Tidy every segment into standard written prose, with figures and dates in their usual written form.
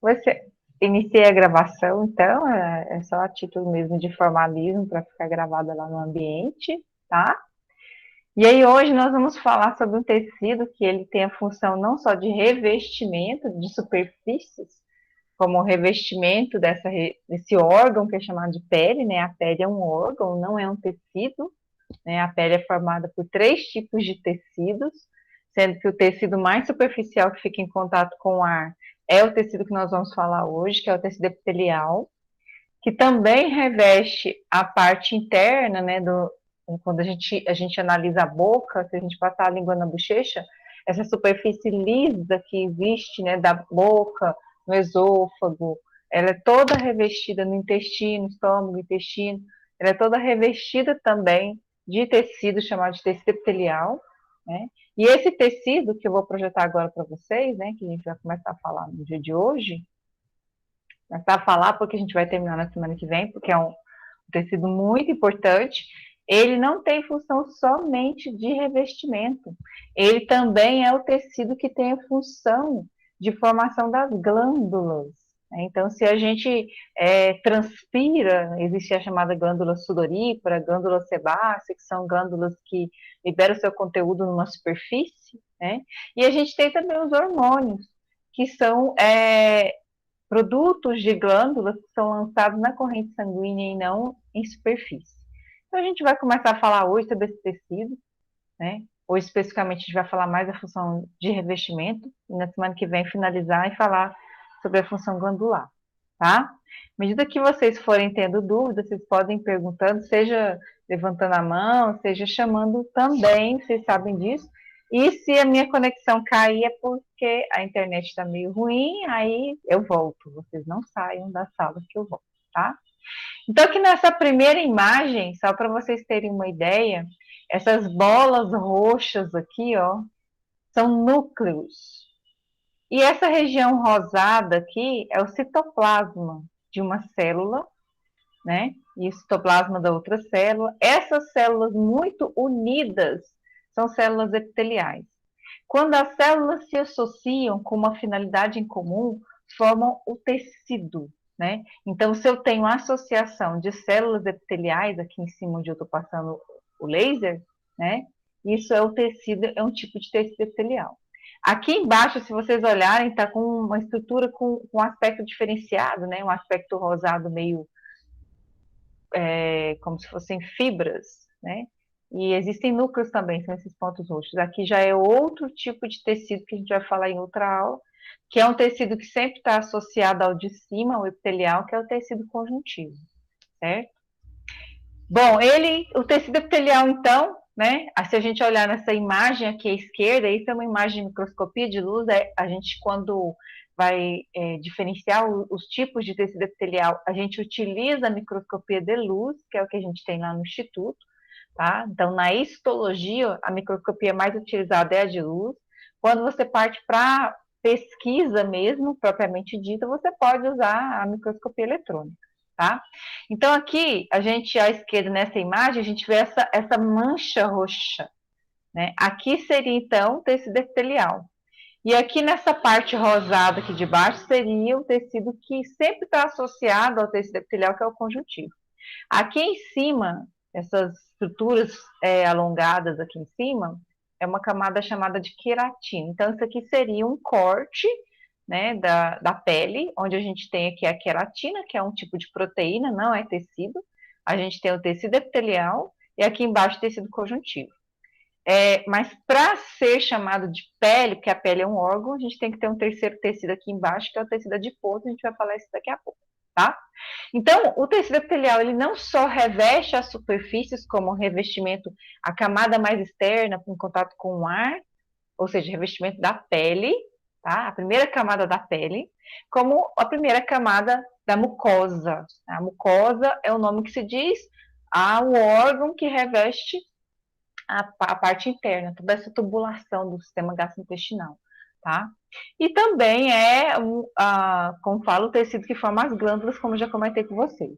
Você iniciei a gravação, então, é só a título mesmo de formalismo para ficar gravada lá no ambiente, tá? E aí hoje nós vamos falar sobre um tecido que ele tem a função não só de revestimento de superfícies, como o revestimento desse órgão que é chamado de pele, né? A pele é um órgão, não é um tecido, né? A pele é formada por três tipos de tecidos, sendo que o tecido mais superficial que fica em contato com o ar é o tecido que nós vamos falar hoje, que é o tecido epitelial, que também reveste a parte interna, né, quando a gente analisa a boca, se a gente passar a língua na bochecha, essa superfície lisa que existe, né, da boca, no esôfago, ela é toda revestida no intestino, estômago, intestino, ela é toda revestida também de tecido chamado de tecido epitelial, né? E esse tecido que eu vou projetar agora para vocês, né, que a gente vai começar a falar no dia de hoje, começar a falar porque a gente vai terminar na semana que vem, porque é um tecido muito importante. Ele não tem função somente de revestimento, ele também é o tecido que tem a função de formação das glândulas. Então, se a gente transpira, existe a chamada glândula sudorípara, glândula sebácea, que são glândulas que liberam seu conteúdo numa superfície, né? E a gente tem também os hormônios, que são produtos de glândulas que são lançados na corrente sanguínea e não em superfície. Então, a gente vai começar a falar hoje sobre esse tecido, né? Hoje, especificamente, a gente vai falar mais da função de revestimento, e na semana que vem finalizar e falar sobre a função glandular, tá? À medida que vocês forem tendo dúvidas, vocês podem ir perguntando, seja levantando a mão, seja chamando também, vocês sabem disso. E se a minha conexão cair é porque a internet está meio ruim, aí eu volto. Vocês não saiam da sala que eu volto, tá? Então, aqui nessa primeira imagem, só para vocês terem uma ideia, essas bolas roxas aqui, ó, são núcleos. E essa região rosada aqui é o citoplasma de uma célula, né? E o citoplasma da outra célula. Essas células muito unidas são células epiteliais. Quando as células se associam com uma finalidade em comum, formam o tecido, né? Então, se eu tenho associação de células epiteliais, aqui em cima onde eu estou passando o laser, né? Isso é o tecido, é um tipo de tecido epitelial. Aqui embaixo, se vocês olharem, está com uma estrutura com um aspecto diferenciado, né? Um aspecto rosado meio como se fossem fibras, né? E existem núcleos também, são esses pontos roxos. Aqui já é outro tipo de tecido que a gente vai falar em outra aula, que é um tecido que sempre está associado ao de cima, ao epitelial, que é o tecido conjuntivo, certo? Bom, o tecido epitelial, então, né? Se a gente olhar nessa imagem aqui à esquerda, isso é uma imagem de microscopia de luz, a gente quando vai diferenciar os tipos de tecido epitelial, a gente utiliza a microscopia de luz, que é o que a gente tem lá no instituto, tá? Então, na histologia, a microscopia mais utilizada é a de luz. Quando você parte para pesquisa mesmo, propriamente dita, você pode usar a microscopia eletrônica, tá? Então, aqui, a gente, à esquerda, nessa imagem, a gente vê essa mancha roxa, né? Aqui seria, então, o tecido epitelial. E aqui nessa parte rosada aqui de baixo seria o tecido que sempre está associado ao tecido epitelial, que é o conjuntivo. Aqui em cima, essas estruturas alongadas aqui em cima, é uma camada chamada de queratina. Então, isso aqui seria um corte, né, da pele, onde a gente tem aqui a queratina, que é um tipo de proteína, não é tecido. A gente tem o tecido epitelial e aqui embaixo o tecido conjuntivo. Mas para ser chamado de pele, porque a pele é um órgão, a gente tem que ter um terceiro tecido aqui embaixo, que é o tecido adiposo, a gente vai falar isso daqui a pouco, tá? Então, o tecido epitelial, ele não só reveste as superfícies como revestimento, a camada mais externa, em contato com o ar, ou seja, revestimento da pele, tá? A primeira camada da pele, como a primeira camada da mucosa. A mucosa é o nome que se diz ao órgão que reveste a parte interna, toda essa tubulação do sistema gastrointestinal, tá? E também como falo, o tecido que forma as glândulas, como já comentei com vocês.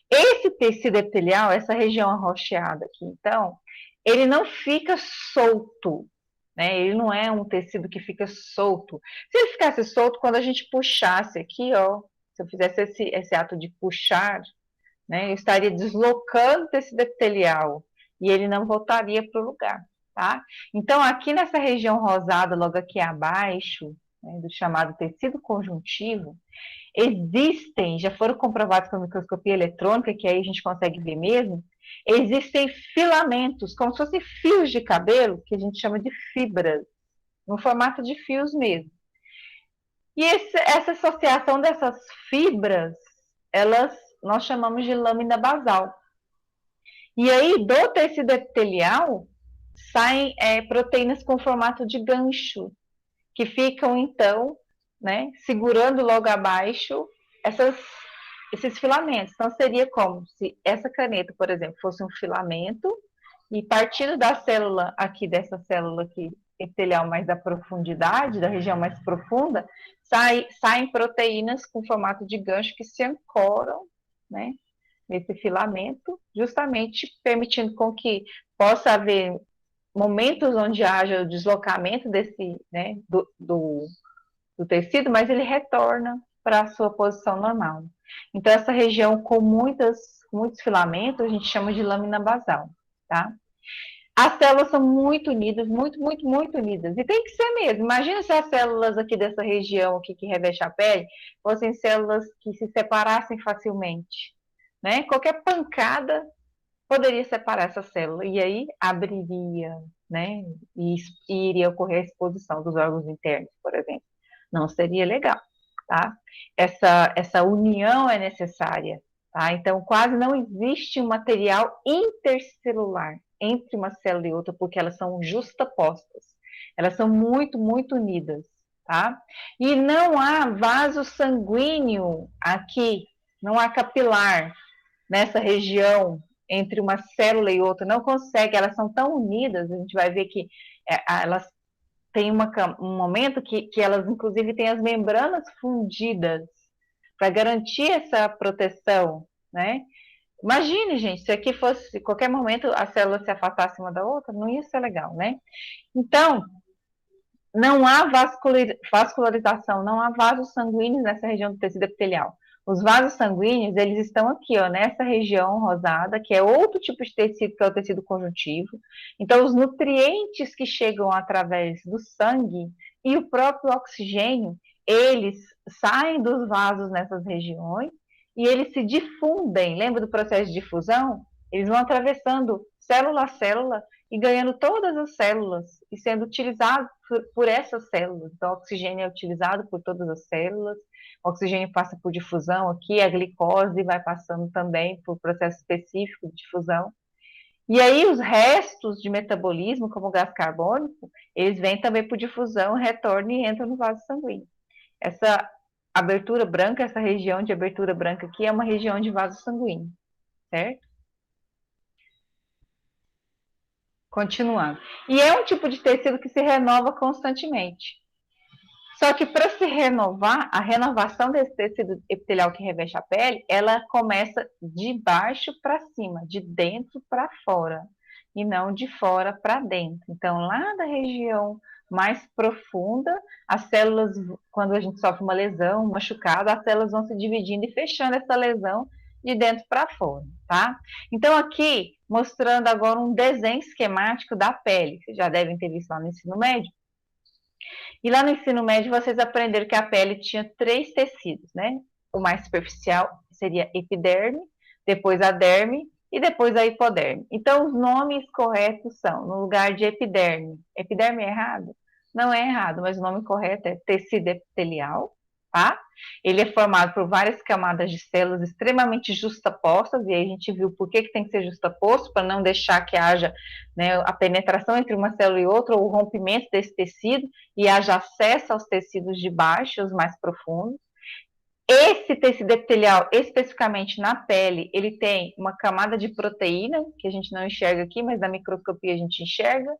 Esse tecido epitelial, essa região arroxeada aqui, então, ele não fica solto, né? Ele não é um tecido que fica solto. Se ele ficasse solto, quando a gente puxasse aqui, ó, se eu fizesse esse ato de puxar, né, eu estaria deslocando o tecido epitelial e ele não voltaria para o lugar, tá? Então, aqui nessa região rosada, logo aqui abaixo, né, do chamado tecido conjuntivo, existem, já foram comprovados com microscopia eletrônica, que aí a gente consegue ver mesmo, existem filamentos, como se fossem fios de cabelo, que a gente chama de fibras, no formato de fios mesmo. E essa associação dessas fibras, nós chamamos de lâmina basal. E aí, do tecido epitelial, saem proteínas com formato de gancho, que ficam, então, né, segurando logo abaixo esses filamentos. Então, seria como se essa caneta, por exemplo, fosse um filamento, e partindo da célula aqui, dessa célula aqui, epitelial mais da profundidade, da região mais profunda, saem proteínas com formato de gancho que se ancoram, né, nesse filamento, justamente permitindo com que possa haver momentos onde haja o deslocamento desse, né, do tecido, mas ele retorna para a sua posição normal. Então, essa região com muitos filamentos, a gente chama de lâmina basal, tá? As células são muito unidas, muito, muito, muito unidas. E tem que ser mesmo. Imagina se as células aqui dessa região aqui que reveste a pele fossem células que se separassem facilmente, né? Qualquer pancada poderia separar essa célula e aí abriria, né? E iria ocorrer a exposição dos órgãos internos, por exemplo. Não seria legal, tá? Essa união é necessária, tá? Então, quase não existe um material intercelular entre uma célula e outra, porque elas são justapostas. Elas são muito, muito unidas, tá? E não há vaso sanguíneo aqui, não há capilar nessa região entre uma célula e outra, não consegue, elas são tão unidas, a gente vai ver que elas têm um momento que elas, inclusive, têm as membranas fundidas para garantir essa proteção, né? Imagine, gente, se aqui fosse, qualquer momento, a célula se afastasse uma da outra, não ia ser legal, né? Então, não há vascularização, não há vasos sanguíneos nessa região do tecido epitelial. Os vasos sanguíneos, eles estão aqui, ó, nessa região rosada, que é outro tipo de tecido, que é o tecido conjuntivo. Então, os nutrientes que chegam através do sangue e o próprio oxigênio, eles saem dos vasos nessas regiões e eles se difundem. Lembra do processo de difusão? Eles vão atravessando célula a célula e ganhando todas as células e sendo utilizado por essas células. Então, o oxigênio é utilizado por todas as células, o oxigênio passa por difusão aqui, a glicose vai passando também por processo específico de difusão. E aí, os restos de metabolismo, como o gás carbônico, eles vêm também por difusão, retornam e entram no vaso sanguíneo. Essa abertura branca, essa região de abertura branca aqui, é uma região de vaso sanguíneo, certo? Continuando. E é um tipo de tecido que se renova constantemente. Só que para se renovar, a renovação desse tecido epitelial que reveste a pele, ela começa de baixo para cima, de dentro para fora, e não de fora para dentro. Então, lá da região mais profunda, as células, quando a gente sofre uma lesão, um machucado, as células vão se dividindo e fechando essa lesão de dentro para fora, tá? Então, aqui, mostrando agora um desenho esquemático da pele, vocês já devem ter visto lá no ensino médio. E lá no ensino médio vocês aprenderam que a pele tinha três tecidos, né? O mais superficial seria epiderme, depois a derme e depois a hipoderme. Então os nomes corretos são, no lugar de epiderme, epiderme é errado? Não é errado, mas o nome correto é tecido epitelial, tá? Ele é formado por várias camadas de células extremamente justapostas, e aí a gente viu por que tem que ser justaposto, para não deixar que haja, né, a penetração entre uma célula e outra, ou o rompimento desse tecido, e haja acesso aos tecidos de baixo, os mais profundos. Esse tecido epitelial, especificamente na pele, ele tem uma camada de proteína, que a gente não enxerga aqui, mas na microscopia a gente enxerga,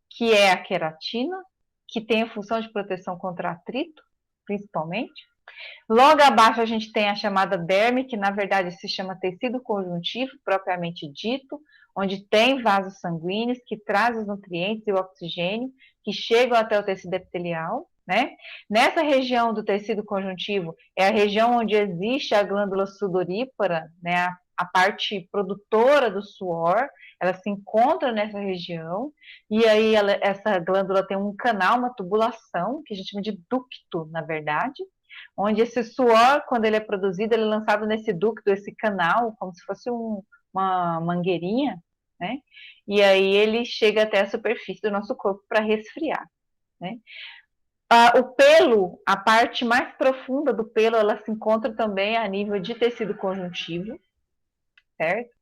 que é a queratina, que tem a função de proteção contra atrito, principalmente. Logo abaixo a gente tem a chamada derme, que na verdade se chama tecido conjuntivo, propriamente dito, onde tem vasos sanguíneos que trazem os nutrientes e o oxigênio que chegam até o tecido epitelial, né? Nessa região do tecido conjuntivo é a região onde existe a glândula sudorípara, né? A parte produtora do suor, ela se encontra nessa região, e aí essa glândula tem um canal, uma tubulação, que a gente chama de ducto, na verdade, onde esse suor, quando ele é produzido, ele é lançado nesse ducto, esse canal, como se fosse uma mangueirinha, né? E aí ele chega até a superfície do nosso corpo para resfriar, né? O pelo, a parte mais profunda do pelo, ela se encontra também a nível de tecido conjuntivo, certo?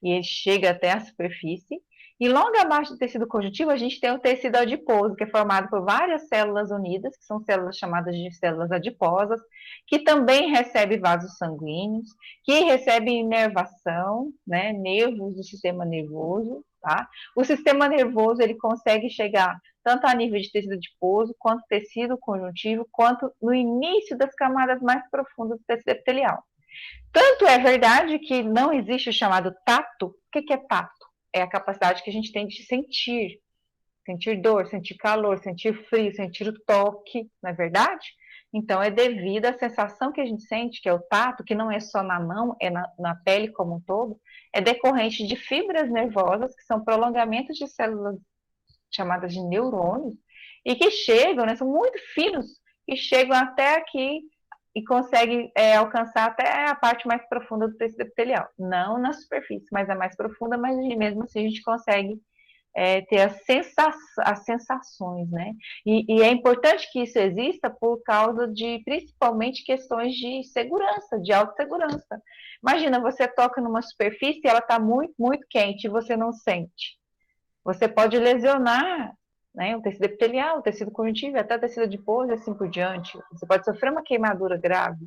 E ele chega até a superfície. E logo abaixo do tecido conjuntivo, a gente tem o tecido adiposo, que é formado por várias células unidas, que são células chamadas de células adiposas, que também recebe vasos sanguíneos, que recebe inervação, né, nervos do sistema nervoso, tá? O sistema nervoso, ele consegue chegar tanto a nível de tecido adiposo, quanto tecido conjuntivo, quanto no início das camadas mais profundas do tecido epitelial. Tanto é verdade que não existe o chamado tato. O que é tato? É a capacidade que a gente tem de sentir. Sentir dor, sentir calor, sentir frio, sentir o toque, não é verdade? Então, é devido à sensação que a gente sente, que é o tato, que não é só na mão, é na pele como um todo, é decorrente de fibras nervosas, que são prolongamentos de células chamadas de neurônios, e que chegam, né, são muito finos, e chegam até aqui e consegue alcançar até a parte mais profunda do tecido epitelial. Não na superfície, mas a mais profunda, mas mesmo assim a gente consegue ter as sensações, né? E é importante que isso exista por causa de, principalmente, questões de segurança, de autossegurança. Imagina, você toca numa superfície e ela está muito, muito quente e você não sente. Você pode lesionar, né, o tecido epitelial, o tecido conjuntivo, até o tecido adiposo e assim por diante. Você pode sofrer uma queimadura grave,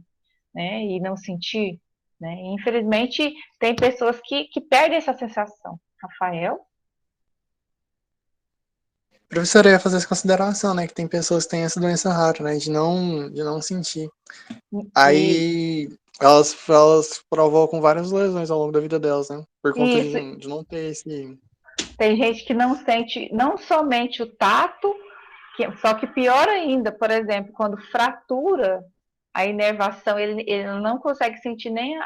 né, e não sentir, né? E, infelizmente, tem pessoas que perdem essa sensação. Rafael? Professor, eu ia fazer essa consideração, né? Que tem pessoas que têm essa doença rara, né? De não sentir. E, Aí elas provocam várias lesões ao longo da vida delas, né? Por conta de isso, de não ter esse. tem gente que não sente não somente o tato, só que pior ainda, por exemplo, quando fratura a inervação, ele não consegue sentir nem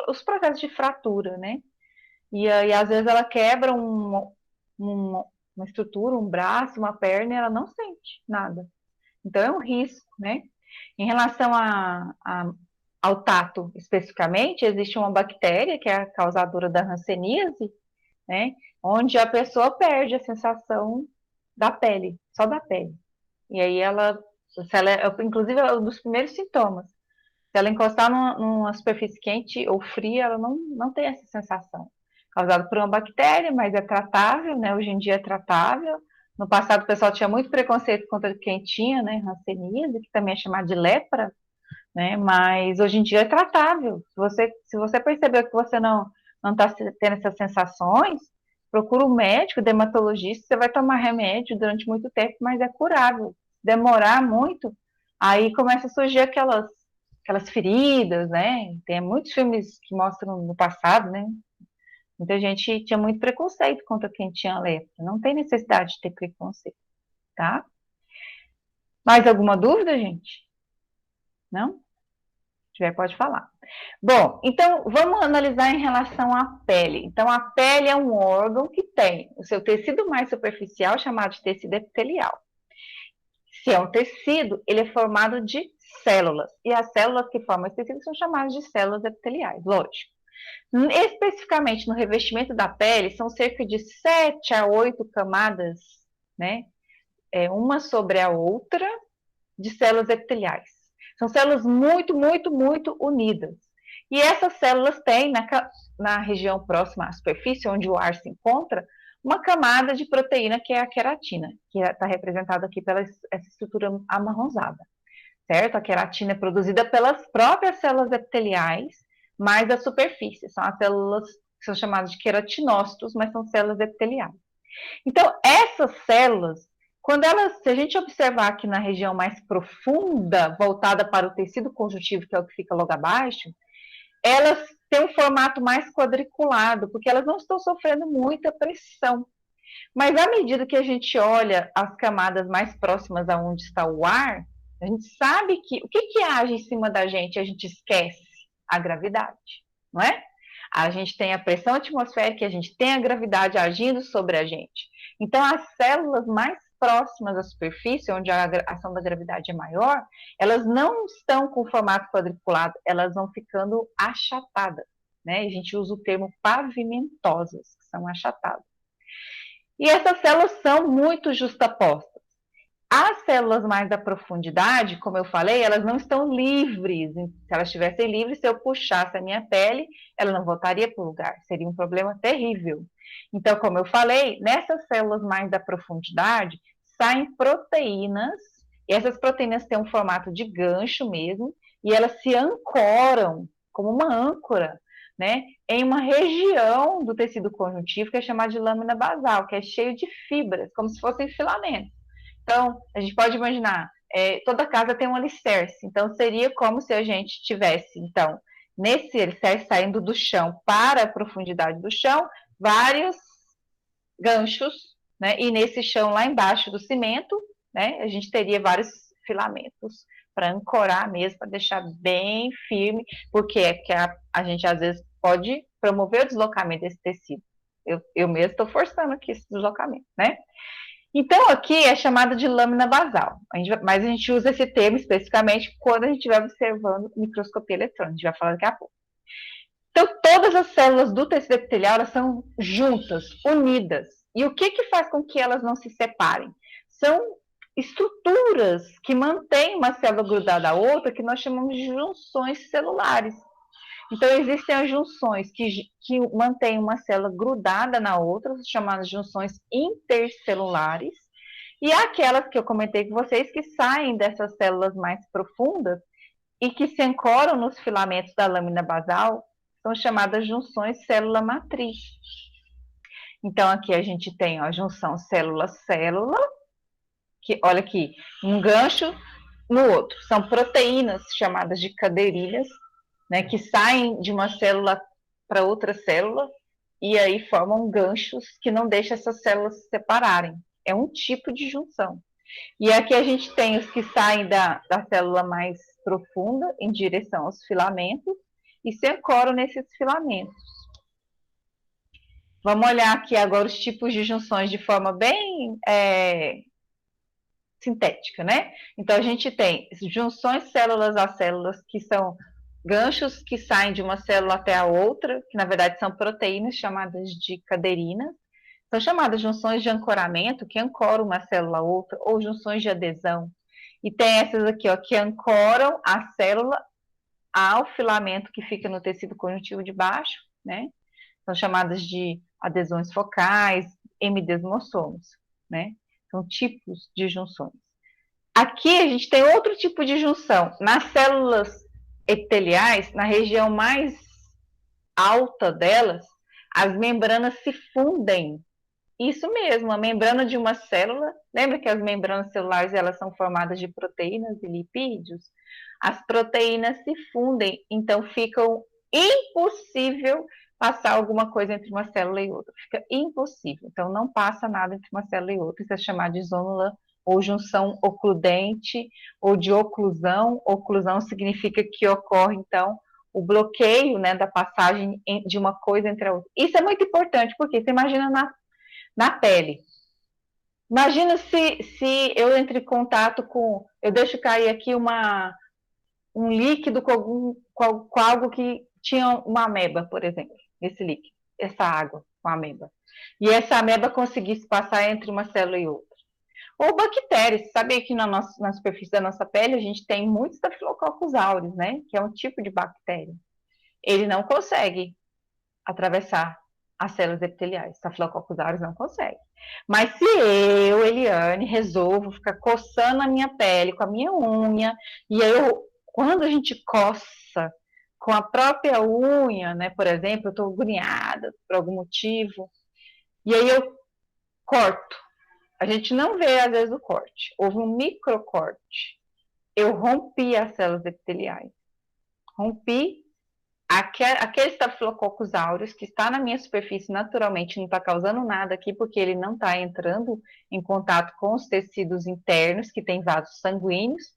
os processos de fratura, né? E aí, às vezes, ela quebra uma estrutura, um braço, uma perna, e ela não sente nada. Então, é um risco, né? Em relação ao tato, especificamente, existe uma bactéria, que é a causadora da hanseníase, né? Onde a pessoa perde a sensação da pele, só da pele. E aí inclusive, é um dos primeiros sintomas. Se ela encostar numa superfície quente ou fria, ela não tem essa sensação. Causado por uma bactéria, mas é tratável, né? Hoje em dia é tratável. No passado, o pessoal tinha muito preconceito contra quem tinha, né? Hanseníase, que também é chamada de lepra, né? Mas hoje em dia é tratável. Se você percebeu que você não está tendo essas sensações, procura um médico, dermatologista, você vai tomar remédio durante muito tempo, mas é curável. Demorar muito, aí começa a surgir aquelas feridas, né? Tem muitos filmes que mostram no passado, né? Muita gente tinha muito preconceito contra quem tinha lepra. Não tem necessidade de ter preconceito, tá? Mais alguma dúvida, gente? Não? Se tiver, pode falar. Bom, então vamos analisar em relação à pele. Então, a pele é um órgão que tem o seu tecido mais superficial, chamado de tecido epitelial. Se é um tecido, ele é formado de células. E as células que formam esse tecido são chamadas de células epiteliais, lógico. Especificamente no revestimento da pele, são cerca de 7 a 8 camadas, né? Uma sobre a outra, de células epiteliais. São células muito, muito, muito unidas. E essas células têm, na região próxima à superfície, onde o ar se encontra, uma camada de proteína que é a queratina, que está representada aqui pela essa estrutura amarronzada, certo? A queratina é produzida pelas próprias células epiteliais, mais da superfície. São as células que são chamadas de queratinócitos, mas são células epiteliais. Então, essas células, Se a gente observar aqui na região mais profunda, voltada para o tecido conjuntivo, que é o que fica logo abaixo, elas têm um formato mais quadriculado, porque elas não estão sofrendo muita pressão. Mas à medida que a gente olha as camadas mais próximas aonde está o ar, a gente sabe que o que age em cima da gente, a gente esquece a gravidade, não é? A gente tem a pressão atmosférica, a gente tem a gravidade agindo sobre a gente. Então, as células mais próximas à superfície, onde a ação da gravidade é maior, elas não estão com o formato quadriculado, elas vão ficando achatadas, né? A gente usa o termo pavimentosas, que são achatadas. E essas células são muito justapostas. As células mais da profundidade, como eu falei, elas não estão livres. Se elas estivessem livres, se eu puxasse a minha pele, ela não voltaria para o lugar. Seria um problema terrível. Então, como eu falei, nessas células mais da profundidade, saem proteínas, e essas proteínas têm um formato de gancho mesmo, e elas se ancoram como uma âncora, né, em uma região do tecido conjuntivo que é chamada de lâmina basal, que é cheio de fibras, como se fossem filamentos. Então, a gente pode imaginar, toda casa tem um alicerce, então seria como se a gente tivesse, então, nesse alicerce saindo do chão para a profundidade do chão, vários ganchos, né? E nesse chão lá embaixo do cimento, né, a gente teria vários filamentos para ancorar mesmo, para deixar bem firme, porque é que a gente às vezes pode promover o deslocamento desse tecido. Eu mesmo estou forçando aqui esse deslocamento, né? Então, aqui é chamada de lâmina basal, mas a gente usa esse termo especificamente quando a gente estiver observando microscopia eletrônica, a gente vai falar daqui a pouco. Então, todas as células do tecido epitelial elas são juntas, unidas. E o que faz com que elas não se separem? São estruturas que mantêm uma célula grudada à outra, que nós chamamos de junções celulares. Então, existem as junções que mantêm uma célula grudada na outra, chamadas junções intercelulares, e há aquelas que eu comentei com vocês que saem dessas células mais profundas e que se ancoram nos filamentos da lâmina basal, são chamadas junções célula-matriz. Então, aqui a gente tem a junção célula-célula, que olha aqui, um gancho no outro. São proteínas chamadas de cadeirilhas, né, que saem de uma célula para outra célula e aí formam ganchos que não deixam essas células se separarem. É um tipo de junção. E aqui a gente tem os que saem da célula mais profunda em direção aos filamentos e se ancoram nesses filamentos. Vamos olhar aqui agora os tipos de junções de forma bem sintética, né? Então, a gente tem junções células a células, que são ganchos que saem de uma célula até a outra, que na verdade são proteínas chamadas de cadeirinas. São chamadas junções de ancoramento, que ancoram uma célula a outra, ou junções de adesão. E tem essas aqui, ó, que ancoram a célula ao filamento que fica no tecido conjuntivo de baixo, né? São chamadas de adesões focais, hemidesmossomos, né? São tipos de junções. Aqui a gente tem outro tipo de junção. Nas células epiteliais, na região mais alta delas, as membranas se fundem. Isso mesmo, a membrana de uma célula, lembra que as membranas celulares elas são formadas de proteínas e lipídios? As proteínas se fundem, então fica impossível passar alguma coisa entre uma célula e outra. Fica impossível. Então não passa nada entre uma célula e outra. Isso é chamado de zônula ou junção ocludente ou de oclusão. Oclusão significa que ocorre, então, o bloqueio, né, da passagem de uma coisa entre a outra. Isso é muito importante, porque você imagina na pele. Imagina se eu entre em contato com... Eu deixo cair aqui um líquido com algo que tinha uma ameba, por exemplo. Esse líquido, essa água com a ameba. E essa ameba conseguisse passar entre uma célula e outra. Ou bactérias. Sabe que na superfície da nossa pele a gente tem muitos Staphylococcus aureus, né? Que é um tipo de bactéria. Ele não consegue atravessar as células epiteliais. Staphylococcus aureus não consegue. Mas se eu, Eliane, resolvo ficar coçando a minha pele com a minha unha, e aí quando a gente coça com a própria unha, né, por exemplo, eu estou agoniada por algum motivo, e aí eu corto A gente não vê, às vezes, o corte. Houve um microcorte. Eu rompi as células epiteliais. Rompi aquele Staphylococcus aureus que está na minha superfície naturalmente, não está causando nada aqui, porque ele não está entrando em contato com os tecidos internos, que tem vasos sanguíneos.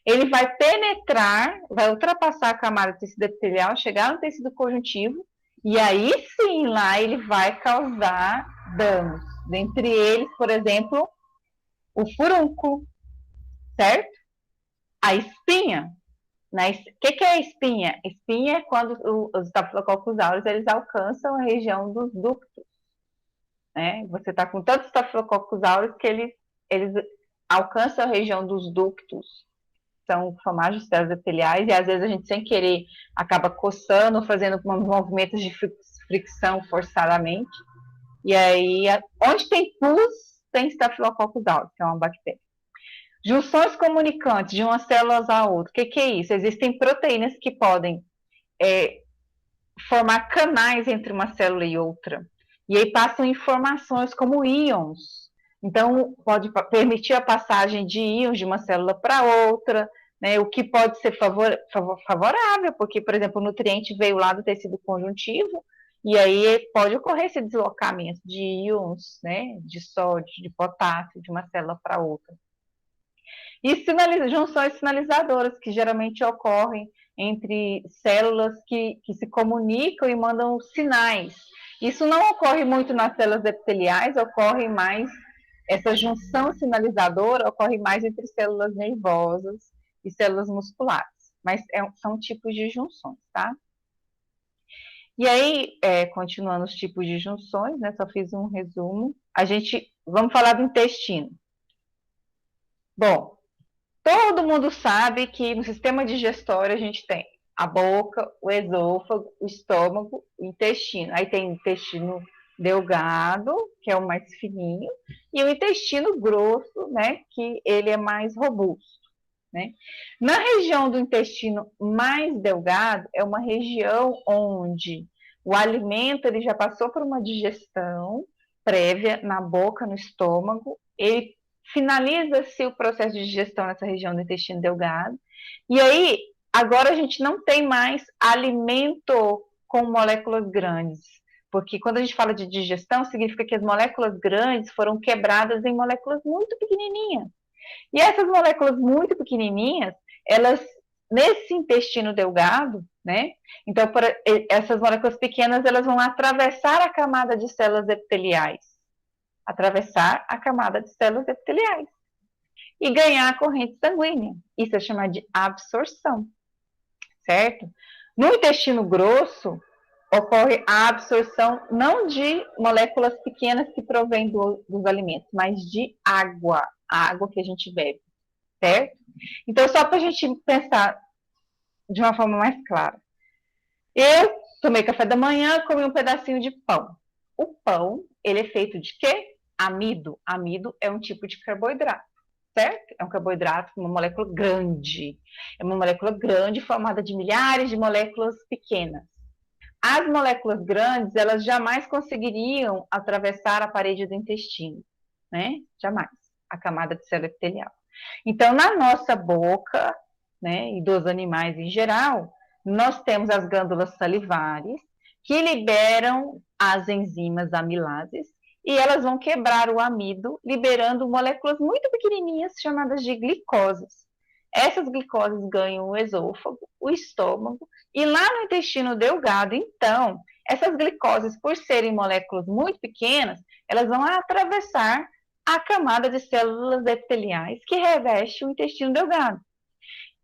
Ele vai penetrar, vai ultrapassar a camada do tecido epitelial, chegar no tecido conjuntivo, e aí sim, lá ele vai causar danos. Dentre eles, por exemplo, o furúnculo, certo? A espinha. O que é a espinha? Espinha é quando os Staphylococcus aureus eles alcançam a região dos ductos. Né? Você está com tantos Staphylococcus aureus que eles alcançam a região dos ductos. São chamados de células epiteliais, e às vezes a gente, sem querer, acaba coçando, fazendo movimentos de fricção forçadamente. E aí, onde tem pus, tem Staphylococcus aureus, que é uma bactéria. Junções comunicantes de uma célula a outra. O que é isso? Existem proteínas que podem formar canais entre uma célula e outra. E aí passam informações como íons. Então, pode permitir a passagem de íons de uma célula para outra, né, o que pode ser favorável, porque, por exemplo, o nutriente veio lá do tecido conjuntivo, e aí pode ocorrer esse deslocamento de íons, né, de sódio, de potássio, de uma célula para outra. E junções sinalizadoras, que geralmente ocorrem entre células que se comunicam e mandam sinais. Isso não ocorre muito nas células epiteliais, ocorre mais, essa junção sinalizadora ocorre mais entre células nervosas e células musculares. Mas são tipos de junções, tá? E aí, continuando os tipos de junções, né? Só fiz um resumo. Vamos falar do intestino. Bom, todo mundo sabe que no sistema digestório a gente tem a boca, o esôfago, o estômago, o intestino. Aí tem o intestino delgado, que é o mais fininho, e o intestino grosso, né, que ele é mais robusto, né? Na região do intestino mais delgado, é uma região onde o alimento ele já passou por uma digestão prévia na boca, no estômago, ele finaliza-se o processo de digestão nessa região do intestino delgado, e aí, agora a gente não tem mais alimento com moléculas grandes, porque quando a gente fala de digestão, significa que as moléculas grandes foram quebradas em moléculas muito pequenininhas. E essas moléculas muito pequenininhas, elas, nesse intestino delgado, né? Então, essas moléculas pequenas, elas vão atravessar a camada de células epiteliais, e ganhar a corrente sanguínea. Isso é chamado de absorção, certo? No intestino grosso, ocorre a absorção não de moléculas pequenas que provêm dos alimentos, mas de água, a água que a gente bebe, certo? Então, só para a gente pensar de uma forma mais clara. Eu tomei café da manhã, comi um pedacinho de pão. O pão, ele é feito de quê? Amido. Amido é um tipo de carboidrato, certo? É um carboidrato, uma molécula grande. É uma molécula grande formada de milhares de moléculas pequenas. As moléculas grandes, elas jamais conseguiriam atravessar a parede do intestino, né? Jamais. A camada de célula epitelial. Então, na nossa boca, né, e dos animais em geral, nós temos as glândulas salivares, que liberam as enzimas amilases, e elas vão quebrar o amido, liberando moléculas muito pequenininhas, chamadas de glicoses. Essas glicoses ganham o esôfago, o estômago, e lá no intestino delgado, então, essas glicoses, por serem moléculas muito pequenas, elas vão atravessar a camada de células epiteliais que reveste o intestino delgado.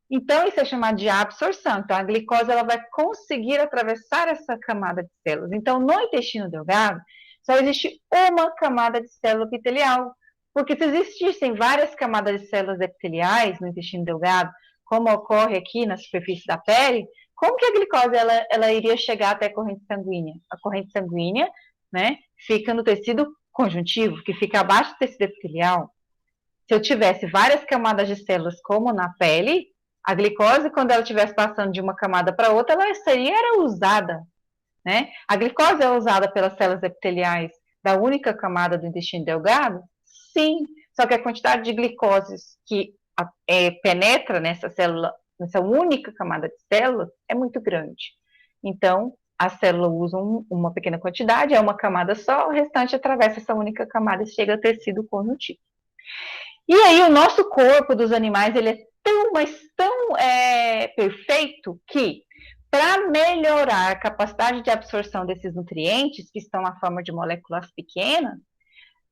Então, isso é chamado de absorção. Então, a glicose ela vai conseguir atravessar essa camada de células. Então, no intestino delgado, só existe uma camada de célula epitelial. Porque se existissem várias camadas de células epiteliais no intestino delgado, como ocorre aqui na superfície da pele, como que a glicose ela iria chegar até a corrente sanguínea? A corrente sanguínea, né, fica no tecido conjuntivo, que fica abaixo do tecido epitelial. Se eu tivesse várias camadas de células, como na pele, a glicose, quando ela estivesse passando de uma camada para outra, ela era usada, né? A glicose é usada pelas células epiteliais da única camada do intestino delgado? sim, só que a quantidade de glicose que penetra nessa célula, nessa única camada de células, é muito grande. Então, a célula usa uma pequena quantidade, é uma camada só, o restante atravessa essa única camada e chega ao tecido conjuntivo. E aí, o nosso corpo dos animais, ele é tão, mas tão perfeito que, para melhorar a capacidade de absorção desses nutrientes, que estão na forma de moléculas pequenas,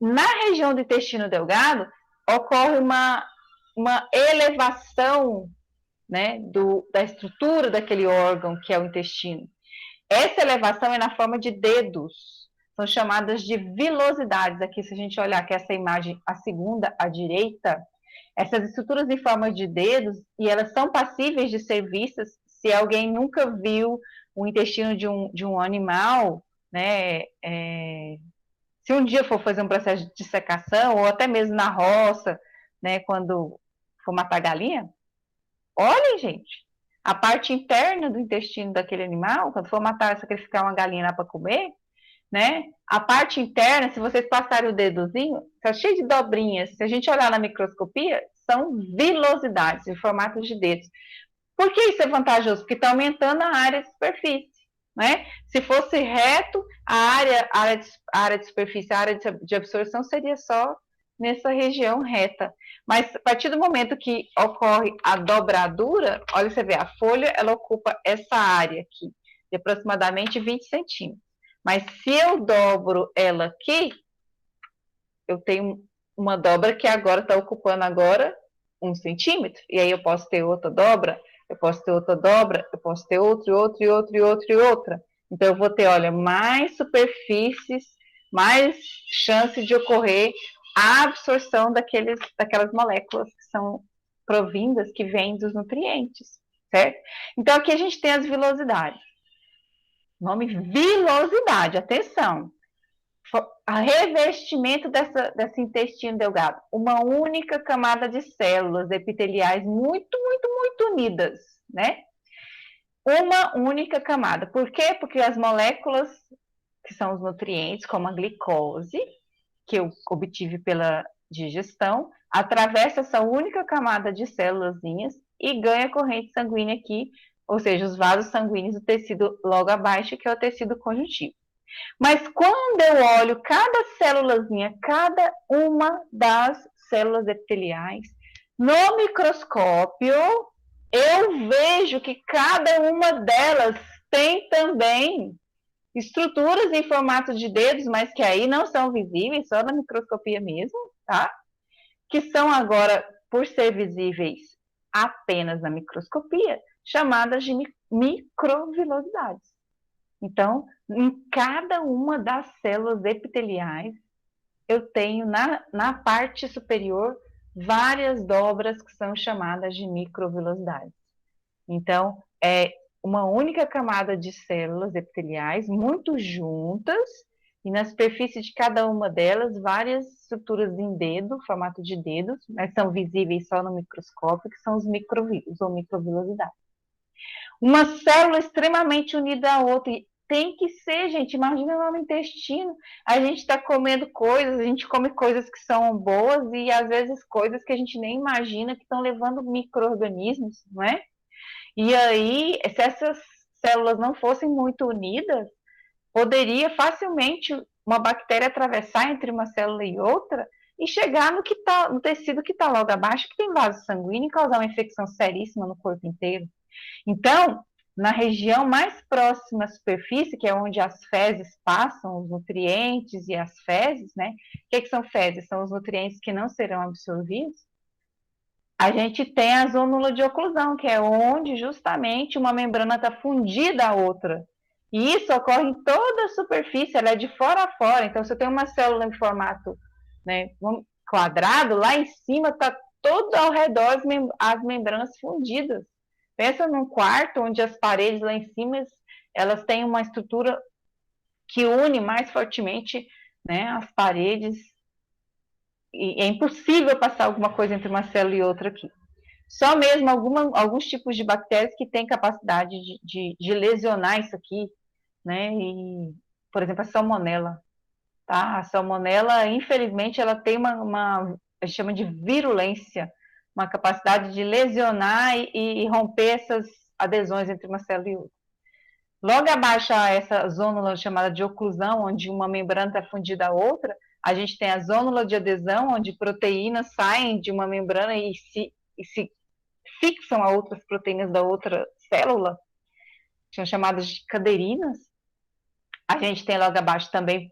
na região do intestino delgado, ocorre uma elevação, né, da estrutura daquele órgão que é o intestino. Essa elevação é na forma de dedos, são chamadas de vilosidades. Aqui, se a gente olhar que essa imagem, a segunda à direita, essas estruturas em forma de dedos, e elas são passíveis de ser vistas se alguém nunca viu o intestino de um animal, né, se um dia for fazer um processo de dissecação, ou até mesmo na roça, né, quando for matar galinha, olhem, gente, a parte interna do intestino daquele animal, quando for matar, sacrificar uma galinha lá para comer, né, a parte interna, se vocês passarem o dedozinho, está cheio de dobrinhas. Se a gente olhar na microscopia, são vilosidades, em formato de dedos. Por que isso é vantajoso? Porque está aumentando a área de superfície. Né? Se fosse reto, a área de superfície, a área de absorção seria só nessa região reta. Mas a partir do momento que ocorre a dobradura, olha, você vê, a folha, ela ocupa essa área aqui, de aproximadamente 20 centímetros. Mas se eu dobro ela aqui, eu tenho uma dobra que agora está ocupando agora 1 centímetro, e aí eu posso ter outra dobra, eu posso ter outra dobra, eu posso ter outra, e outra. Então, eu vou ter, olha, mais superfícies, mais chance de ocorrer a absorção daquelas moléculas que são provindas, que vêm dos nutrientes, certo? Então, aqui a gente tem as vilosidades. Nome vilosidade, atenção. A revestimento desse intestino delgado, uma única camada de células epiteliais muito unidas, né? Uma única camada. Por quê? Porque as moléculas que são os nutrientes, como a glicose, que eu obtive pela digestão, atravessa essa única camada de célulazinhas e ganha corrente sanguínea aqui, ou seja, os vasos sanguíneos do tecido logo abaixo, que é o tecido conjuntivo. Mas quando eu olho cada célulazinha, cada uma das células epiteliais, no microscópio, eu vejo que cada uma delas tem também estruturas em formato de dedos, mas que aí não são visíveis, só na microscopia mesmo, tá? Que são agora, por ser visíveis apenas na microscopia, chamadas de microvilosidades. Então, em cada uma das células epiteliais, eu tenho na parte superior várias dobras que são chamadas de microvilosidades. Então, é uma única camada de células epiteliais muito juntas, e na superfície de cada uma delas, várias estruturas em dedo, formato de dedos, mas são visíveis só no microscópio, que são os microvírus ou microvilosidades. Uma célula extremamente unida à outra, e tem que ser, gente, imagina lá no intestino, a gente está comendo coisas, a gente come coisas que são boas e às vezes coisas que a gente nem imagina que estão levando micro-organismos, não é? E aí, se essas células não fossem muito unidas, poderia facilmente uma bactéria atravessar entre uma célula e outra e chegar no tecido que está logo abaixo, que tem vaso sanguíneo, e causar uma infecção seríssima no corpo inteiro. Então, na região mais próxima à superfície, que é onde as fezes passam, os nutrientes e as fezes, né? O que são fezes? São os nutrientes que não serão absorvidos. A gente tem a zônula de oclusão, que é onde justamente uma membrana está fundida à outra. E isso ocorre em toda a superfície, ela é de fora a fora. Então, se eu tenho uma célula em formato, né, quadrado, lá em cima está todo ao redor as membranas fundidas. Pensa num quarto onde as paredes lá em cima, elas têm uma estrutura que une mais fortemente, né, as paredes, e é impossível passar alguma coisa entre uma célula e outra aqui. Só mesmo alguns tipos de bactérias que têm capacidade de lesionar isso aqui, né, e, por exemplo, a salmonela. tá? A salmonela, infelizmente, ela tem a gente chama de virulência, uma capacidade de lesionar e romper essas adesões entre uma célula e outra. Logo abaixo a essa zônula chamada de oclusão, onde uma membrana está fundida à outra, a gente tem a zônula de adesão, onde proteínas saem de uma membrana e se fixam a outras proteínas da outra célula, são chamadas de caderinas. A gente tem logo abaixo também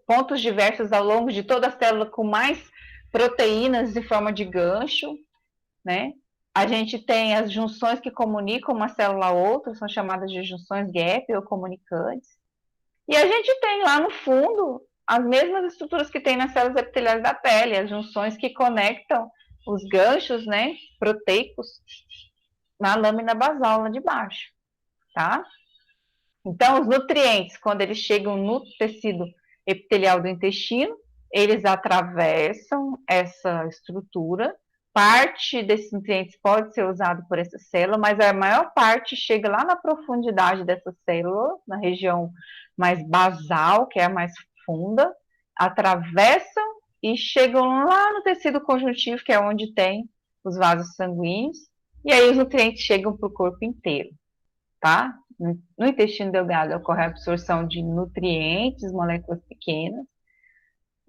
pontos diversos ao longo de toda a célula com mais proteínas em forma de gancho, né? A gente tem as junções que comunicam uma célula a outra, são chamadas de junções gap ou comunicantes. E a gente tem lá no fundo as mesmas estruturas que tem nas células epiteliais da pele, as junções que conectam os ganchos, né, proteicos na lâmina basal lá de baixo, tá? Então, os nutrientes, quando eles chegam no tecido epitelial do intestino, eles atravessam essa estrutura. Parte desses nutrientes pode ser usado por essa célula, mas a maior parte chega lá na profundidade dessa célula, na região mais basal, que é a mais funda, atravessam e chegam lá no tecido conjuntivo, que é onde tem os vasos sanguíneos, e aí os nutrientes chegam para o corpo inteiro, tá? No intestino delgado ocorre a absorção de nutrientes, moléculas pequenas,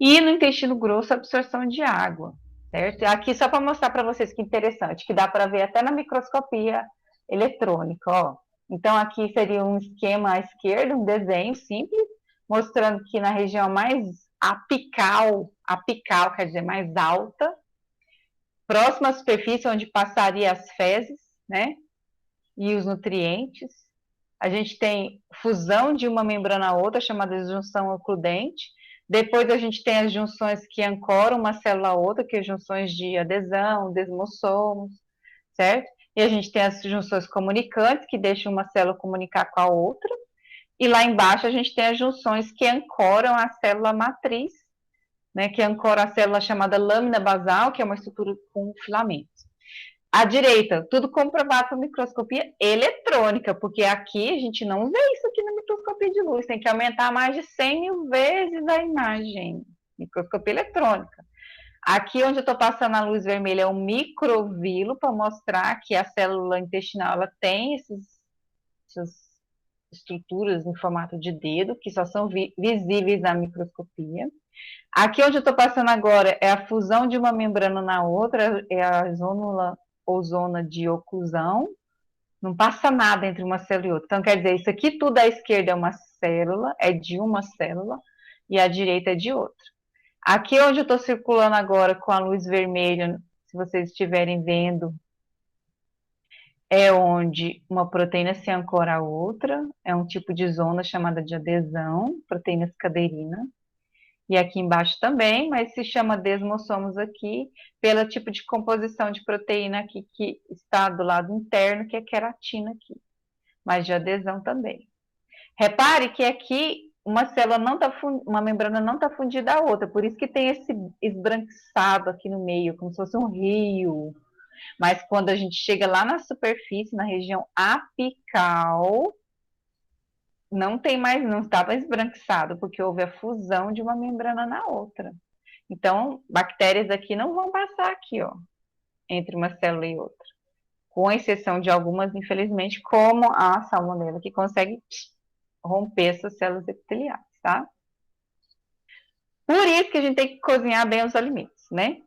e no intestino grosso a absorção de água, certo? Aqui só para mostrar para vocês que interessante, que dá para ver até na microscopia eletrônica, ó. Então aqui seria um esquema à esquerda, um desenho simples, mostrando que na região mais apical quer dizer mais alta, próxima à superfície onde passaria as fezes, né? E os nutrientes. A gente tem fusão de uma membrana a outra, chamada de junção ocludente. Depois a gente tem as junções que ancoram uma célula a outra, que são junções de adesão, desmossomos, certo? E a gente tem as junções comunicantes, que deixam uma célula comunicar com a outra. E lá embaixo a gente tem as junções que ancoram a célula matriz, né, que ancora a célula chamada lâmina basal, que é uma estrutura com filamentos. À direita, tudo comprovado por microscopia eletrônica, porque aqui a gente não vê isso aqui na microscopia de luz, tem que aumentar mais de 100 mil vezes a imagem. Microscopia eletrônica. Aqui onde eu estou passando a luz vermelha é um microvilo para mostrar que a célula intestinal ela tem essas estruturas em formato de dedo, que só são visíveis na microscopia. Aqui onde eu estou passando agora é a fusão de uma membrana na outra, é a zônula ou zona de oclusão, não passa nada entre uma célula e outra. Então, quer dizer, isso aqui tudo à esquerda é uma célula, é de uma célula, e à direita é de outra. Aqui onde eu estou circulando agora com a luz vermelha, se vocês estiverem vendo, é onde uma proteína se ancora a outra, é um tipo de zona chamada de adesão, proteínas caderinas. E aqui embaixo também, mas se chama desmossomos aqui, pelo tipo de composição de proteína aqui que está do lado interno, que é queratina aqui, mas de adesão também. Repare que aqui uma célula não tá uma membrana não está fundida à outra, por isso que tem esse esbranquiçado aqui no meio, como se fosse um rio. Mas quando a gente chega lá na superfície, na região apical, não tem mais, não estava esbranquiçado, porque houve a fusão de uma membrana na outra. Então, bactérias aqui não vão passar aqui, ó, entre uma célula e outra. Com exceção de algumas, infelizmente, como a salmonela, que consegue romper essas células epiteliais, tá? Por isso que a gente tem que cozinhar bem os alimentos, né?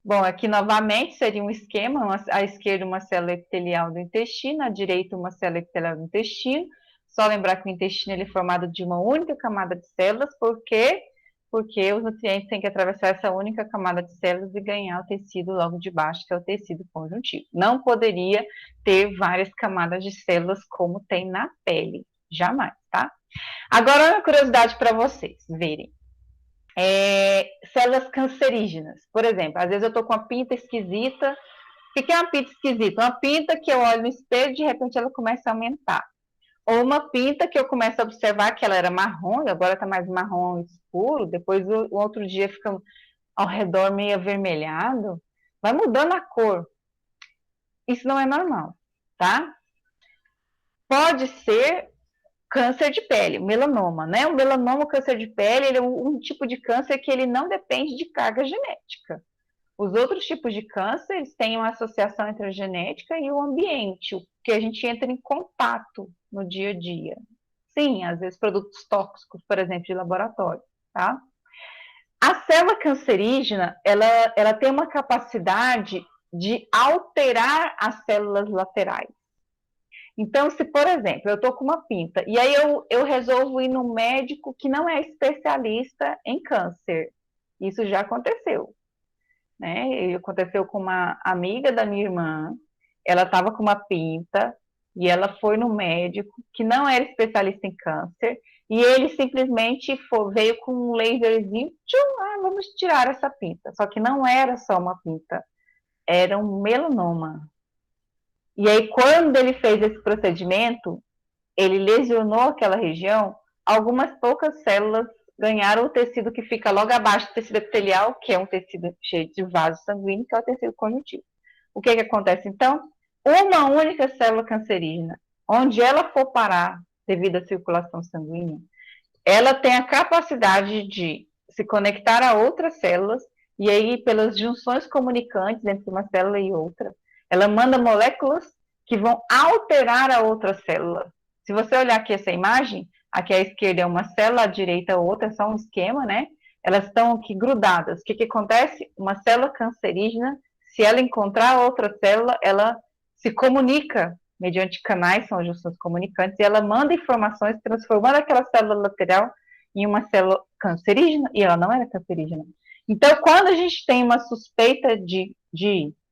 Bom, aqui novamente seria um esquema, à esquerda uma célula epitelial do intestino, à direita uma célula epitelial do intestino. Só lembrar que o intestino ele é formado de uma única camada de células, porque os nutrientes têm que atravessar essa única camada de células e ganhar o tecido logo de baixo, que é o tecido conjuntivo. Não poderia ter várias camadas de células como tem na pele, jamais, tá? Agora, uma curiosidade para vocês verem. Células cancerígenas, por exemplo, às vezes eu estou com uma pinta esquisita. O que é uma pinta esquisita? Uma pinta que eu olho no espelho e de repente ela começa a aumentar. Ou uma pinta que eu começo a observar que ela era marrom e agora está mais marrom escuro, depois o outro dia fica ao redor meio avermelhado, vai mudando a cor. Isso não é normal, tá? Pode ser câncer de pele, melanoma, né? O melanoma, o câncer de pele, ele é um tipo de câncer que ele não depende de carga genética. Os outros tipos de câncer, eles têm uma associação entre a genética e o ambiente, o que a gente entra em contato no dia a dia. Sim, às vezes produtos tóxicos, por exemplo, de laboratório, tá? A célula cancerígena, ela tem uma capacidade de alterar as células laterais. Então, se, por exemplo, eu estou com uma pinta, e aí eu resolvo ir no médico que não é especialista em câncer. Isso já aconteceu, né? Aconteceu com uma amiga da minha irmã, ela estava com uma pinta, e ela foi no médico que não era especialista em câncer, e ele simplesmente veio com um laserzinho, tchum, vamos tirar essa pinta. Só que não era só uma pinta, era um melanoma. E aí, quando ele fez esse procedimento, ele lesionou aquela região, algumas poucas células ganharam o tecido que fica logo abaixo do tecido epitelial, que é um tecido cheio de vaso sanguíneo, que é o tecido conjuntivo. O que acontece, então? Uma única célula cancerígena, onde ela for parar devido à circulação sanguínea, ela tem a capacidade de se conectar a outras células, e aí, pelas junções comunicantes entre uma célula e outra, ela manda moléculas que vão alterar a outra célula. Se você olhar aqui essa imagem, aqui à esquerda é uma célula, à direita é outra, é só um esquema, né? Elas estão aqui grudadas. O que acontece? Uma célula cancerígena, se ela encontrar outra célula, ela se comunica mediante canais, são junções comunicantes, e ela manda informações transformando aquela célula lateral em uma célula cancerígena, e ela não era cancerígena. Então, quando a gente tem uma suspeita de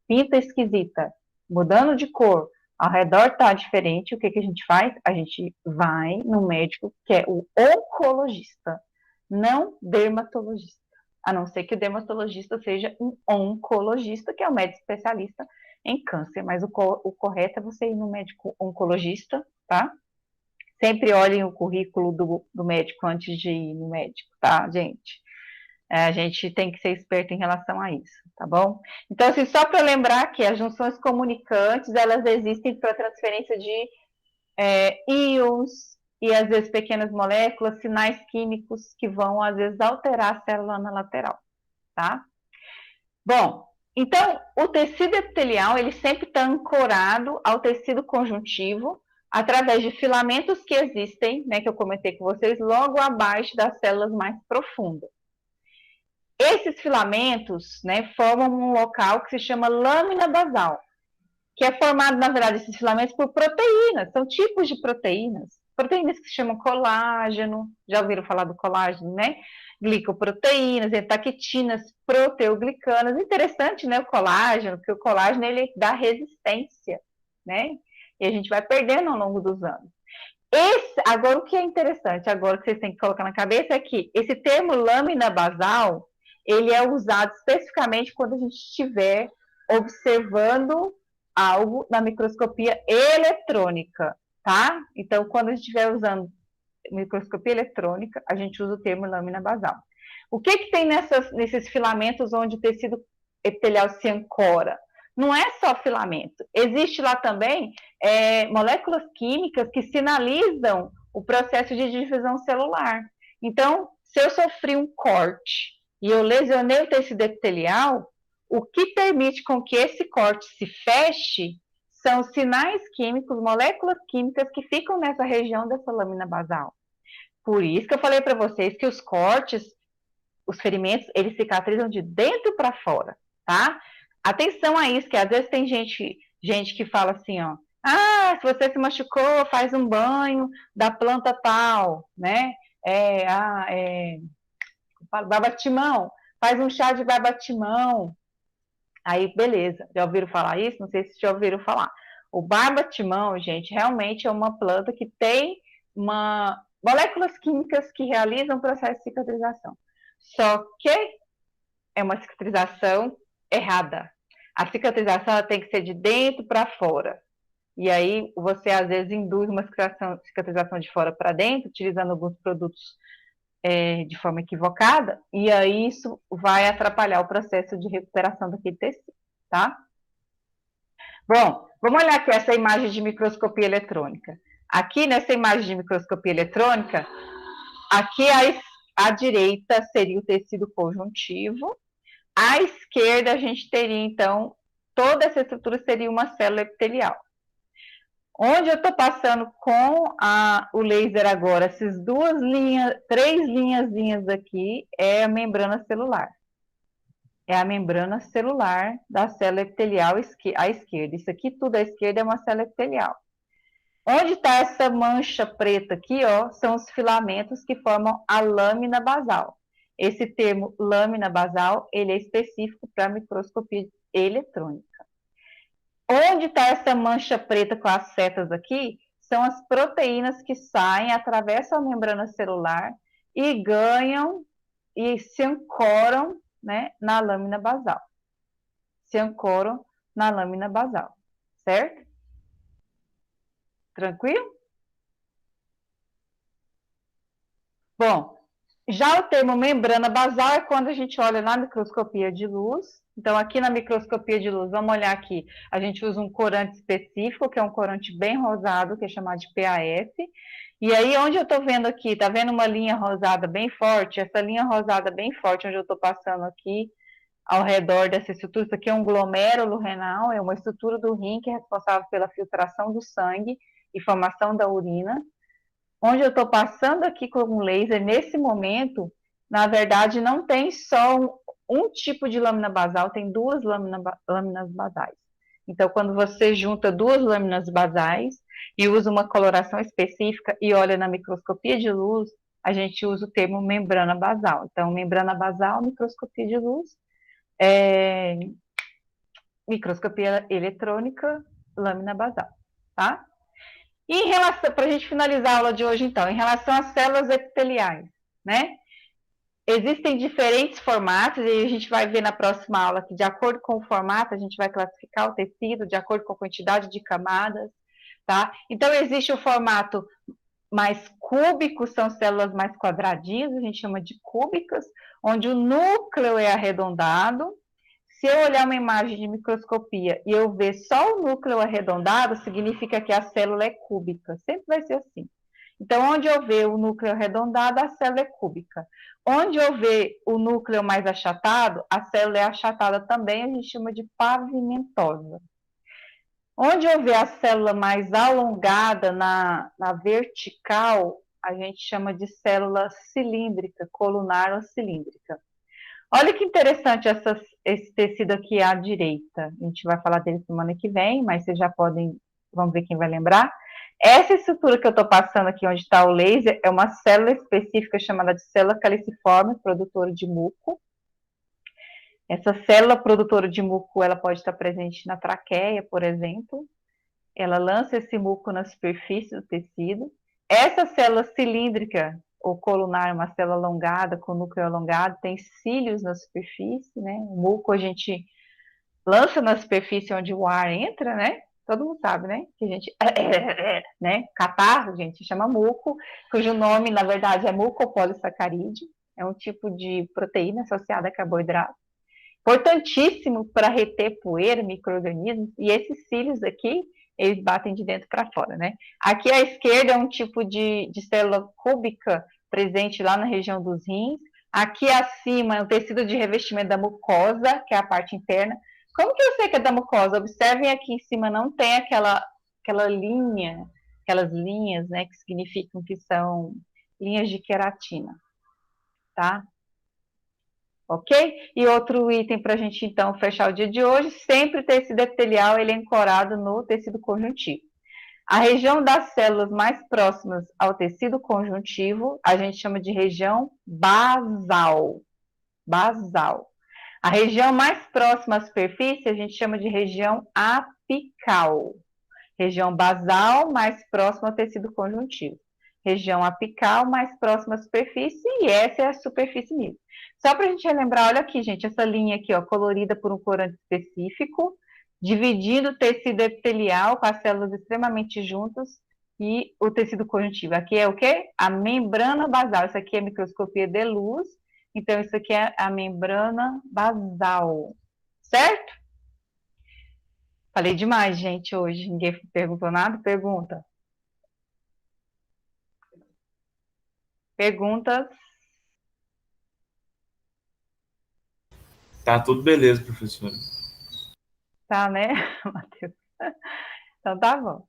pinta esquisita, mudando de cor, ao redor está diferente, o que a gente faz? A gente vai no médico que é o oncologista, não dermatologista. A não ser que o dermatologista seja um oncologista, que é um médico especialista em câncer, mas o correto é você ir no médico oncologista, tá? Sempre olhem o currículo do médico antes de ir no médico, tá, gente? A gente tem que ser esperto em relação a isso, tá bom? Então, assim, só para lembrar que as junções comunicantes, elas existem para transferência de íons e, às vezes, pequenas moléculas, sinais químicos que vão, às vezes, alterar a célula na lateral, tá? Bom, então, o tecido epitelial, ele sempre está ancorado ao tecido conjuntivo através de filamentos que existem, né, que eu comentei com vocês, logo abaixo das células mais profundas. Esses filamentos, né, formam um local que se chama lâmina basal, que é formado, na verdade, esses filamentos por proteínas, são tipos de proteínas. Proteínas que se chamam colágeno, já ouviram falar do colágeno, né? Glicoproteínas, etaquitinas, proteoglicanas. Interessante, né, o colágeno, porque o colágeno, ele dá resistência, né? E a gente vai perdendo ao longo dos anos. Agora, o que é interessante, agora que vocês têm que colocar na cabeça é que esse termo lâmina basal, ele é usado especificamente quando a gente estiver observando algo na microscopia eletrônica, tá? Então, quando a gente estiver usando microscopia eletrônica, a gente usa o termo lâmina basal. O que tem nesses filamentos onde o tecido epitelial se ancora? Não é só filamento. Existe lá também moléculas químicas que sinalizam o processo de divisão celular. Então, se eu sofri um corte e eu lesionei o tecido epitelial, o que permite com que esse corte se feche são sinais químicos, moléculas químicas que ficam nessa região dessa lâmina basal. Por isso que eu falei para vocês que os cortes, os ferimentos, eles cicatrizam de dentro para fora, tá? Atenção a isso, que às vezes tem gente que fala assim, ó, se você se machucou, faz um banho da planta tal, né? Barbatimão, faz um chá de barbatimão. Aí, beleza, já ouviram falar isso? Não sei se já ouviram falar. O barbatimão, gente, realmente é uma planta que tem moléculas químicas que realizam o processo de cicatrização. Só que é uma cicatrização errada. A cicatrização tem que ser de dentro para fora. E aí você, às vezes, induz uma cicatrização de fora para dentro, utilizando alguns produtos de forma equivocada, e aí isso vai atrapalhar o processo de recuperação daquele tecido, tá? Bom, vamos olhar aqui essa imagem de microscopia eletrônica. Aqui nessa imagem de microscopia eletrônica, aqui à direita seria o tecido conjuntivo, à esquerda a gente teria, então, toda essa estrutura seria uma célula epitelial. Onde eu estou passando com o laser agora, essas duas linhas, três linhazinhas aqui, é a membrana celular. É a membrana celular da célula epitelial à esquerda. Isso aqui tudo à esquerda é uma célula epitelial. Onde está essa mancha preta aqui, ó, são os filamentos que formam a lâmina basal. Esse termo lâmina basal, ele é específico para microscopia eletrônica. Onde está essa mancha preta com as setas aqui, são as proteínas que saem, atravessam a membrana celular e ganham e se ancoram, né, na lâmina basal. Se ancoram na lâmina basal, certo? Tranquilo? Bom, já o termo membrana basal é quando a gente olha na microscopia de luz. Então, aqui na microscopia de luz, vamos olhar aqui, a gente usa um corante específico, que é um corante bem rosado, que é chamado de PAF. E aí, onde eu estou vendo aqui, está vendo uma linha rosada bem forte? Essa linha rosada bem forte, onde eu estou passando aqui, ao redor dessa estrutura, isso aqui é um glomérulo renal, é uma estrutura do rim que é responsável pela filtração do sangue e formação da urina. Onde eu estou passando aqui com um laser, nesse momento, na verdade, não tem só um tipo de lâmina basal, tem duas lâminas basais. Então, quando você junta duas lâminas basais e usa uma coloração específica e olha na microscopia de luz, a gente usa o termo membrana basal. Então, membrana basal, microscopia de luz, microscopia eletrônica, lâmina basal, tá? E em relação, para a gente finalizar a aula de hoje, então, em relação às células epiteliais, né? Existem diferentes formatos, e a gente vai ver na próxima aula que, de acordo com o formato, a gente vai classificar o tecido de acordo com a quantidade de camadas, tá? Então, existe o formato mais cúbico, são células mais quadradinhas, a gente chama de cúbicas, onde o núcleo é arredondado. Se eu olhar uma imagem de microscopia e eu ver só o núcleo arredondado, significa que a célula é cúbica. Sempre vai ser assim. Então, onde eu ver o núcleo arredondado, a célula é cúbica. Onde eu ver o núcleo mais achatado, a célula é achatada também, a gente chama de pavimentosa. Onde eu ver a célula mais alongada na vertical, a gente chama de célula cilíndrica, colunar ou cilíndrica. Olha que interessante esse tecido aqui à direita. A gente vai falar dele semana que vem, mas vocês já podem, vamos ver quem vai lembrar. Essa estrutura que eu estou passando aqui, onde está o laser, é uma célula específica chamada de célula caliciforme, produtora de muco. Essa célula produtora de muco, ela pode estar presente na traqueia, por exemplo. Ela lança esse muco na superfície do tecido. Essa célula cilíndrica, ou colunar, uma célula alongada, com núcleo alongado, tem cílios na superfície, né? O muco a gente lança na superfície onde o ar entra, né? Todo mundo sabe, né? Que a gente, né? Catarro, gente, chama muco, cujo nome, na verdade, é mucopolissacarídeo. É um tipo de proteína associada a carboidrato. Importantíssimo para reter poeira, micro-organismos, e esses cílios aqui, eles batem de dentro para fora, né? Aqui à esquerda é um tipo de célula cúbica presente lá na região dos rins. Aqui acima é o tecido de revestimento da mucosa, que é a parte interna. Como que eu sei que é da mucosa? Observem aqui em cima, não tem aquela linha, aquelas linhas, né, que significam que são linhas de queratina, tá? Ok? E outro item para a gente, então, fechar o dia de hoje, sempre o tecido epitelial, ele é ancorado no tecido conjuntivo. A região das células mais próximas ao tecido conjuntivo, a gente chama de região basal. Basal. A região mais próxima à superfície, a gente chama de região apical. Região basal, mais próxima ao tecido conjuntivo. Região apical, mais próxima à superfície, e essa é a superfície mesmo. Só para a gente relembrar, olha aqui, gente, essa linha aqui, ó, colorida por um corante específico, dividindo o tecido epitelial com as células extremamente juntas e o tecido conjuntivo. Aqui é o quê? A membrana basal. Isso aqui é microscopia de luz, então isso aqui é a membrana basal, certo? Falei demais, gente, hoje. Ninguém perguntou nada? Pergunta. Perguntas? Tá tudo beleza, professora. Tá, né, Matheus? Então tá bom.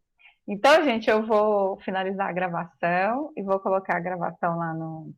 Então, gente, eu vou finalizar a gravação e vou colocar a gravação lá no